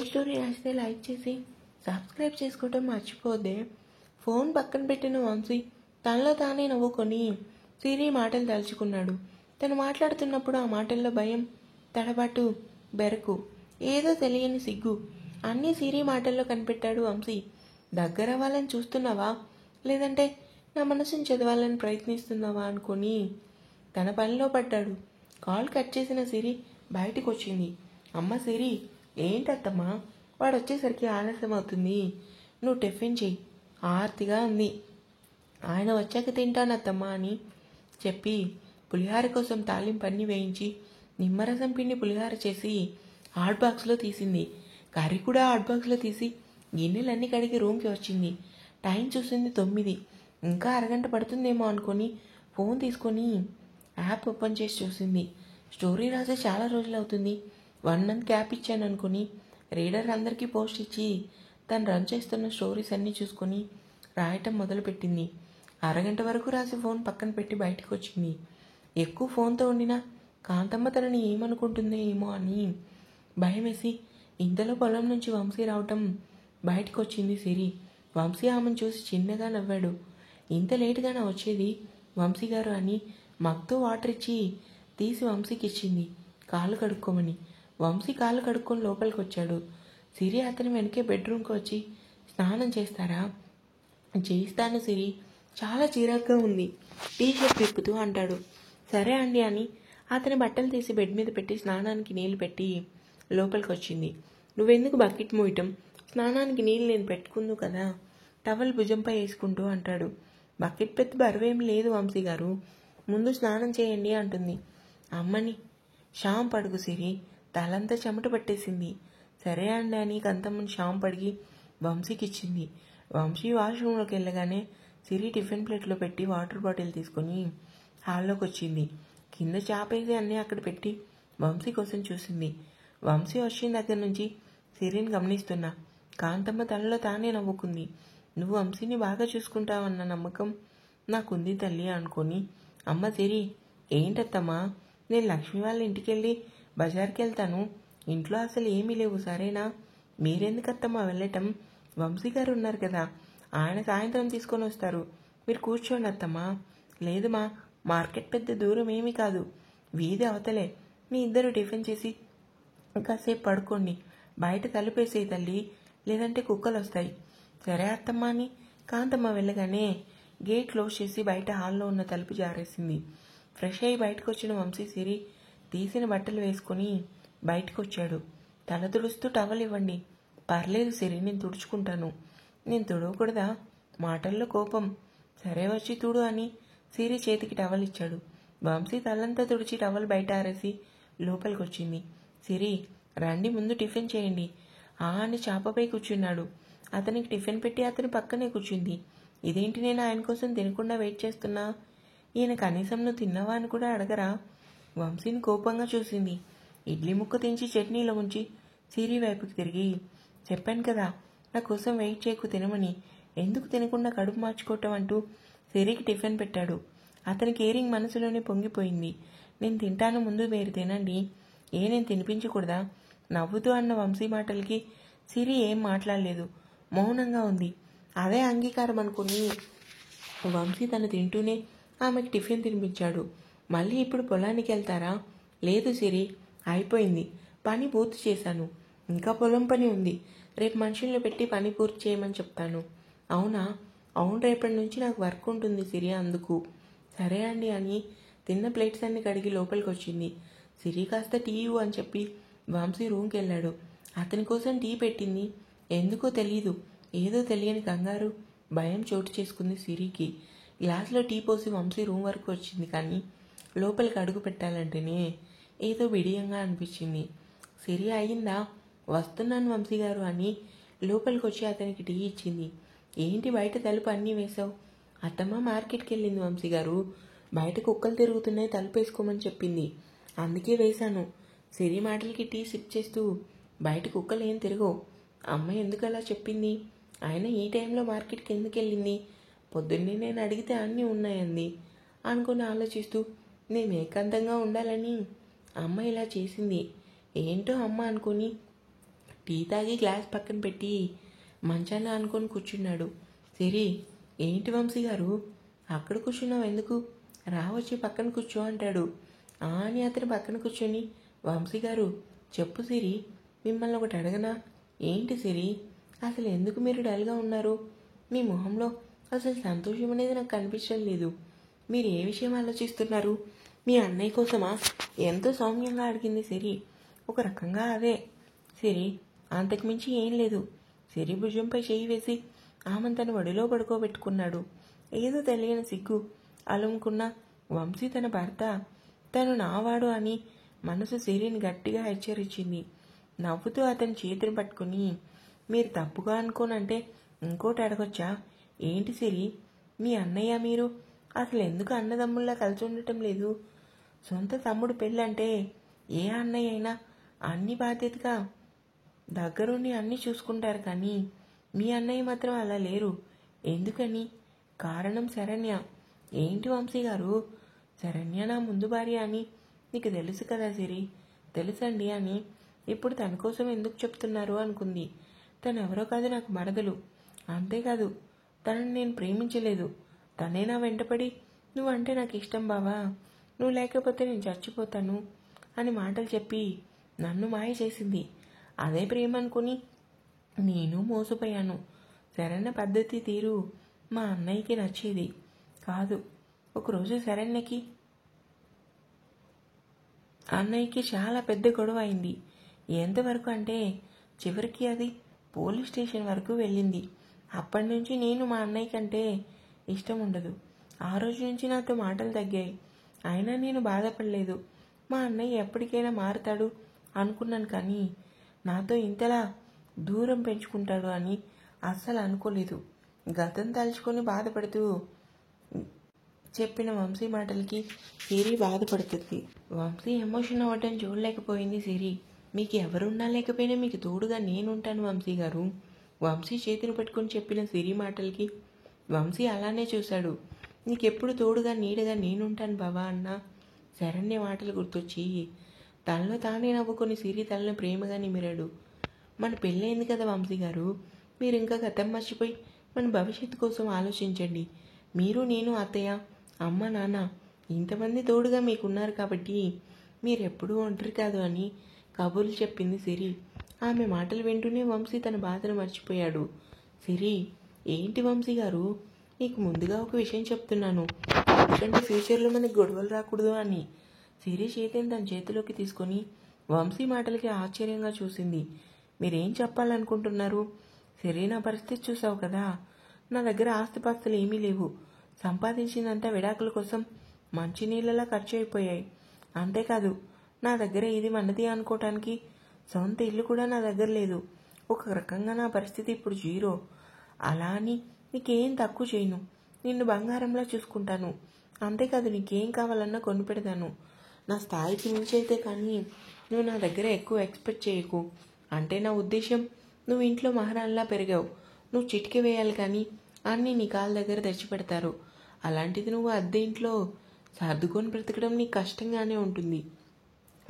Story నచ్చితే like చేసి subscribe చేసుకోవటం మర్చిపోద్దే. ఫోన్ పక్కన పెట్టిన వంశీ తనలో తానే నవ్వుకొని సిరి మాటలు తలుచుకున్నాడు. తను మాట్లాడుతున్నప్పుడు ఆ మాటల్లో భయం, తడబాటు, బెరకు, ఏదో తెలియని సిగ్గు అన్నీ సిరి మాటల్లో కనిపెట్టాడు వంశీ. దగ్గరవ్వాలని చూస్తున్నావా, లేదంటే నా మనసుని చదవాలని ప్రయత్నిస్తున్నావా అనుకొని తన పనిలో పడ్డాడు. కాల్ కట్ చేసిన సిరి బయటకు వచ్చింది. అమ్మ సిరి, ఏంటత్తమ్మా, వాడు వచ్చేసరికి ఆలస్యం అవుతుంది, నువ్వు టిఫిన్ చెయ్యి, ఆర్తిగా ఉంది. ఆయన వచ్చాక తింటానత్తమ్మా అని చెప్పి పులిహార కోసం తాలింపు అన్నీ వేయించి నిమ్మరసం పిండి పులిహార చేసి హాట్ బాక్స్లో తీసింది. కర్రీ కూడా హాట్ బాక్స్లో తీసి గిన్నెలన్నీ కడిగి రూమ్కి వచ్చింది. టైం చూసింది 9. ఇంకా అరగంట పడుతుందేమో అనుకొని ఫోన్ తీసుకొని యాప్ ఓపెన్ చేసి చూసింది. స్టోరీ రాసి చాలా రోజులు అవుతుంది, 1 మంత్ గ్యాప్ ఇచ్చాను అనుకుని రీడర్ అందరికీ పోస్ట్ ఇచ్చి తను రన్ చేస్తున్న స్టోరీస్ అన్నీ చూసుకొని రాయటం మొదలుపెట్టింది. అరగంట వరకు రాసి ఫోన్ పక్కన పెట్టి బయటకు వచ్చింది. ఎక్కువ ఫోన్తో ఉండినా కాంతమ్మ తనని ఏమనుకుంటుందో ఏమో అని భయం వేసి ఇంతలో పొలం నుంచి వంశీ రావటం బయటకు వచ్చింది సిరి. వంశీ ఆమెను చూసి చిన్నగా నవ్వాడు. ఇంత లేటుగానే వచ్చేది వంశీ గారు అని మగ్తో వాటర్ ఇచ్చి తీసి వంశీకి ఇచ్చింది కాళ్ళు కడుక్కోమని. వంశీ కాళ్ళు కడుక్కొని లోపలికి వచ్చాడు. సిరి అతని వెనకే బెడ్రూమ్కి వచ్చి స్నానం చేస్తారా, చేయిస్తాను సిరి, చాలా చిరాగ్గా ఉంది, టీ షర్ట్ విప్పుతూ అంటాడు. సరే అండి అని అతని బట్టలు తీసి బెడ్ మీద పెట్టి స్నానానికి నీళ్లు పెట్టి లోపలికి వచ్చింది. నువ్వెందుకు బకెట్ మోయటం, స్నానానికి నీళ్ళు నేను పెట్టుకుందు కదా, టవల్ భుజంపై వేసుకుంటూ అంటాడు. బకెట్ పెద్ద బరువేం లేదు వంశీ గారు, ముందు స్నానం చేయండి అంటుంది. అమ్మని షాంపు అడుగు సిరి, తలంతా చెమట పట్టేసింది. సరే అండి అని కంతమ్మని షాంపు అడిగి వంశీకి ఇచ్చింది. వంశీ వాష్రూమ్లోకి వెళ్ళగానే సిరి టిఫిన్ ప్లేట్లో పెట్టి వాటర్ బాటిల్ తీసుకొని హాల్లోకి వచ్చింది. కింద చాపేసి అన్నీ అక్కడ పెట్టి వంశీ కోసం చూసింది. వంశీ వచ్చిన దగ్గర నుంచి సిరిని గమనిస్తున్నా. కాంతమ్మ తనలో తానే నవ్వుకుంది. నువ్వు వంశీని బాగా చూసుకుంటావన్న నమ్మకం నాకుంది తల్లి అనుకొని, అమ్మ సిరి, ఏంటత్తమ్మా, నేను లక్ష్మి వాళ్ళ ఇంటికి వెళ్ళి బజార్కి వెళ్తాను, ఇంట్లో అసలు ఏమీ లేవు సరేనా, మీరెందుకత్తమ్మా వెళ్ళటం, వంశీ గారు ఉన్నారు కదా, ఆయన సాయంత్రం తీసుకొని వస్తారు, మీరు కూర్చోండి అత్తమ్మా. లేదుమా, మార్కెట్ పెద్ద దూరం ఏమీ కాదు, వీధి అవతలే, మీ ఇద్దరు టిఫిన్ చేసి కాసేపు పడుకోండి, బయట తలుపేసేయి తల్లి, లేదంటే కుక్కలు వస్తాయి. సరే అత్తమ్మ అని కాంతమ్మ వెళ్ళగానే గేట్ క్లోజ్ చేసి బయట హాల్లో ఉన్న తలుపు జారేసింది. ఫ్రెష్ అయ్యి బయటకు వచ్చిన వంశీ సిరి తీసిన బట్టలు వేసుకుని బయటకు వచ్చాడు. తల తుడుస్తూ టవల్ ఇవ్వండి. పర్లేదు సిరి, నేను తుడుచుకుంటాను. నేను తుడవకూడదా, మాటల్లో కోపం. సరే వచ్చి తుడు అని సిరి చేతికి టవల్ ఇచ్చాడు. వంశీ తలంతా తుడిచి టవల్ బయట ఆరేసి లోపలికి వచ్చింది. సిరి, రండి ముందు టిఫిన్ చేయండి. అని చాపపై కూర్చున్నాడు. అతనికి టిఫిన్ పెట్టి అతని పక్కనే కూర్చుంది. ఇదేంటి, నేను ఆయన కోసం తినకుండా వెయిట్ చేస్తున్నా, ఈయన కనీసం నువ్వు తిన్నావా అని కూడా అడగరా. వంశీని కోపంగా చూసింది. ఇడ్లీ ముక్క తెంచి చట్నీలో ఉంచి సిరి వైపుకి తిరిగి, చెప్పాను కదా నా కోసం వెయిట్ చేయకు, తినమని, ఎందుకు తినకుండా కడుపు మార్చుకోవటం అంటూ సిరికి టిఫిన్ పెట్టాడు. అతని కేరింగ్ మనసులోనే పొంగిపోయింది. నేను తింటాను, ముందు మీరు తినండి, నేను తినిపించకూడదా. నవ్వుతూ అన్న వంశీ మాటలకి సిరి ఏం మాట్లాడలేదు, మౌనంగా ఉంది. అదే అంగీకారం అనుకుని వంశీ తను తింటూనే ఆమెకి టిఫిన్ తినిపించాడు. మళ్ళీ ఇప్పుడు పొలానికి వెళ్తారా. లేదు సిరి, అయిపోయింది, పని పూర్తి చేశాను, ఇంకా పొలం పని ఉంది, రేపు మనుషుల్లో పెట్టి పని పూర్తి చేయమని చెప్తాను. అవునా, అవును, రేపటి నుంచి నాకు వర్క్ ఉంటుంది సిరి, అందుకు. సరే అండి అని తిన్న ప్లేట్స్ అన్ని కడిగి లోపలికి వచ్చింది. సిరి కాస్త టీ ఇవ్వు అని చెప్పి వంశీ రూమ్కి వెళ్ళాడు. అతని కోసం టీ పెట్టింది. ఎందుకో తెలీదు, ఏదో తెలియని కంగారు, భయం చోటు చేసుకుంది సిరికి. గ్లాస్లో టీ పోసి వంశీ రూమ్ వరకు వచ్చింది. కానీ లోపలికి అడుగు పెట్టాలంటేనే ఏదో బిడియంగా అనిపించింది. సిరి, అయిందా, వస్తున్నాను వంశీ గారు అని లోపలికి వచ్చి అతనికి టీ ఇచ్చింది. ఏంటి బయట తలుపు అన్నీ వేశావు. అత్తమ్మ మార్కెట్కి వెళ్ళింది వంశీ గారు, బయట కుక్కలు తిరుగుతున్నాయి, తలుపు వేసుకోమని చెప్పింది, అందుకే వేశాను. సిరి మాటలకి టీ సిప్ చేస్తూ, బయట కుక్కలు ఏం తిరగవు, అమ్మ ఎందుకు అలా చెప్పింది, ఆయన ఈ టైంలో మార్కెట్కి ఎందుకు వెళ్ళింది, పొద్దున్నే నేను అడిగితే అన్నీ ఉన్నాయంది అనుకుని ఆలోచిస్తూ, నేను ఏకాంతంగా ఉండాలని అమ్మ ఇలా చేసింది, ఏంటో అమ్మ అనుకుని టీ తాగి గ్లాస్ పక్కన పెట్టి మంచాన్ని అనుకొని కూర్చున్నాడు. సిరి, ఏంటి వంశీ గారు అక్కడ కూర్చున్నావు ఎందుకు? రావచ్చి పక్కన కూర్చో అంటాడు. అని అతని పక్కన కూర్చొని, వంశీ గారు చెప్పు సిరి, మిమ్మల్ని ఒకటి అడగనా? ఏంటి సిరి, అసలు ఎందుకు మీరు డల్గా ఉన్నారు? మీ మొహంలో అసలు సంతోషం అనేది నాకు కనిపించడం లేదు. మీరు ఏ విషయం ఆలోచిస్తున్నారు? మీ అన్నయ్య కోసమా? ఎంతో సౌమ్యంగా అడిగింది సిరి. ఒక రకంగా అదే సిరి, అంతకుమించి ఏం లేదు. సిరి భుజంపై చేయి వేసి ఆమెను తన ఒడిలో పడుకోబెట్టుకున్నాడు. ఏదో తెలియని సిగ్గు అలుముకున్న వంశీ తన భర్త తను నావాడు అని మనసు సిరిని గట్టిగా హెచ్చరించింది. నవ్వుతూ అతని చేతిని పట్టుకుని, మీరు తప్పుగా అనుకోనంటే ఇంకోటి అడగొచ్చా? ఏంటి సిరి, మీ అన్నయ్య మీరు అసలు ఎందుకు అన్నదమ్ముల్లా కలిసి ఉండటం లేదు? సొంత తమ్ముడు పెళ్ళంటే ఏ అన్నయ్య అయినా అన్ని బాధ్యతగా దగ్గరుండి అన్నీ చూసుకుంటారు, కానీ మీ అన్నయ్య మాత్రం అలా లేరు. ఎందుకని? కారణం శరణ్య. ఏంటి వంశీ గారు, శరణ్య నా ముందు భార్య అని నీకు తెలుసు కదా సిరి? తెలుసండి అని ఇప్పుడు తన కోసం ఎందుకు చెప్తున్నారు అనుకుంది. తను ఎవరో కాదు, నాకు మరదలు. అంతేకాదు, తనని నేను ప్రేమించలేదు. తనే నా వెంటపడి నువ్వంటే నాకు ఇష్టం బావా, నువ్వు లేకపోతే నేను చచ్చిపోతాను అని మాటలు చెప్పి నన్ను మాయ చేసింది. అదే ప్రేమ అనుకుని నేను మోసపోయాను. శరణ్య పద్ధతి తీరు మా అన్నయ్యకి నచ్చేది కాదు. ఒకరోజు శరణ్యకి అన్నయ్యకి చాలా పెద్ద గొడవ అయింది. ఎంతవరకు అంటే చివరికి అది పోలీస్ స్టేషన్ వరకు వెళ్ళింది. అప్పటి నుంచి నేను మా అన్నయ్య కంటే ఇష్టం ఉండదు. ఆ రోజు నుంచి నాతో మాటలు తగ్గాయి. అయినా నేను బాధపడలేదు. మా అన్నయ్య ఎప్పటికైనా మారుతాడు అనుకున్నాను, కానీ నాతో ఇంతలా దూరం పెంచుకుంటాడు అని అస్సలు అనుకోలేదు. గతం తలుచుకొని బాధపడుతూ చెప్పిన వంశీ మాటలకి సిరి బాధపడుతుంది. వంశీ ఎమోషన్ అవ్వటం చూడలేకపోయింది సిరి. మీకు ఎవరున్నా లేకపోయినా మీకు తోడుగా నేనుంటాను వంశీ గారు. వంశీ చేతిని పట్టుకుని చెప్పిన సిరి మాటలకి వంశీ అలానే చూశాడు. నీకెప్పుడు తోడుగా నీడగా నేనుంటాను బావా అన్న శరణ్య మాటలు గుర్తొచ్చి తనలో తానే నవ్వుకొని సిరి తనలో ప్రేమగా నిమిరాడు. మన పెళ్ళైంది కదా వంశీ గారు, మీరు ఇంకా గతం మర్చిపోయి మన భవిష్యత్తు కోసం ఆలోచించండి. మీరు, నేను, అత్తయ్య, అమ్మ, నాన్న ఇంతమంది తోడుగా మీకున్నారు కాబట్టి మీరెప్పుడూ ఒంటరి కాదు అని కబుర్లు చెప్పింది సిరి. ఆమె మాటలు వింటూనే వంశీ తన బాధను మర్చిపోయాడు. సిరి, ఏంటి వంశీ గారు, నీకు ముందుగా ఒక విషయం చెప్తున్నాను, ఎందుకంటే ఫ్యూచర్లో మనకు గొడవలు రాకూడదు అని. సిరి చేతిని తన చేతిలోకి తీసుకొని వంశీ మాటలకి ఆశ్చర్యంగా చూసింది. మీరేం చెప్పాలనుకుంటున్నారు? సిరి, నా పరిస్థితి చూసావు కదా, నా దగ్గర ఆస్తిపాస్తులు ఏమీ లేవు. సంపాదించిందంతా విడాకుల కోసం మంచినీళ్ళలా ఖర్చు అయిపోయాయి. అంతేకాదు, నా దగ్గర ఇది మనది అనుకోవటానికి సొంత ఇల్లు కూడా నా దగ్గర లేదు. ఒక రకంగా నా పరిస్థితి ఇప్పుడు జీరో. అలా అని నీకేం తక్కువ చేయను. నిన్ను బంగారంలా చూసుకుంటాను. అంతేకాదు, నీకేం కావాలన్నా కొని పెడతాను. నా స్థాయికి మించైతే కానీ నువ్వు నా దగ్గర ఎక్కువ ఎక్స్పెక్ట్ చేయకు. అంటే నా ఉద్దేశం, నువ్వు ఇంట్లో మహారాణిలా పెరిగావు. నువ్వు చిటికి వేయాలి కానీ అన్నీ నీ కాళ్ళ దగ్గర తెచ్చిపెడతారు. అలాంటిది నువ్వు అద్దె ఇంట్లో సర్దుకొని బ్రతకడం నీకు కష్టంగానే ఉంటుంది.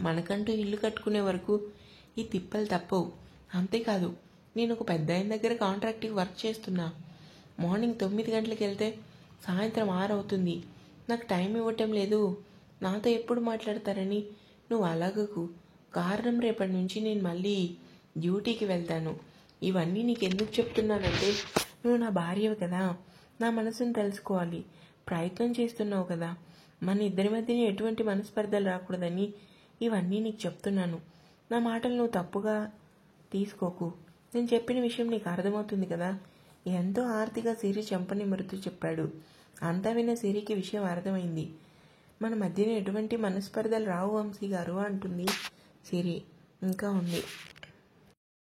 మనకంటూ ఇల్లు కట్టుకునే వరకు ఈ తిప్పలు తప్పవు. అంతేకాదు, నేను ఒక పెద్ద ఆయన దగ్గర కాంట్రాక్ట్కి వర్క్ చేస్తున్నా. మార్నింగ్ 9 గంటలకు వెళ్తే సాయంత్రం 6 అవుతుంది. నాకు టైం ఇవ్వటం లేదు. నాతో ఎప్పుడు మాట్లాడతారని నువ్వు అలాగకు. కారణం, రేపటి నుంచి నేను మళ్ళీ డ్యూటీకి వెళ్తాను. ఇవన్నీ నీకు ఎందుకు చెప్తున్నానంటే, నువ్వు నా భార్యవి కదా, నా మనసును తెలుసుకోవాలి. ప్రయత్నం చేస్తున్నావు కదా, మన ఇద్దరి మధ్యన ఎటువంటి మనస్పర్ధలు రాకూడదని ఇవన్నీ నీకు చెప్తున్నాను. నా మాటలు నువ్వు తప్పుగా తీసుకోకు. నేను చెప్పిన విషయం నీకు అర్థమవుతుంది కదా. ఎంతో ఆర్తిగా సిరి చెంపనిమురుతూ చెప్పాడు. అంతా విన్న సిరికి విషయం అర్థమైంది. మన మధ్యన ఎటువంటి మనస్పర్ధలు రావు వంశీ గారు అంటుంది సిరి. ఇంకా ఉంది.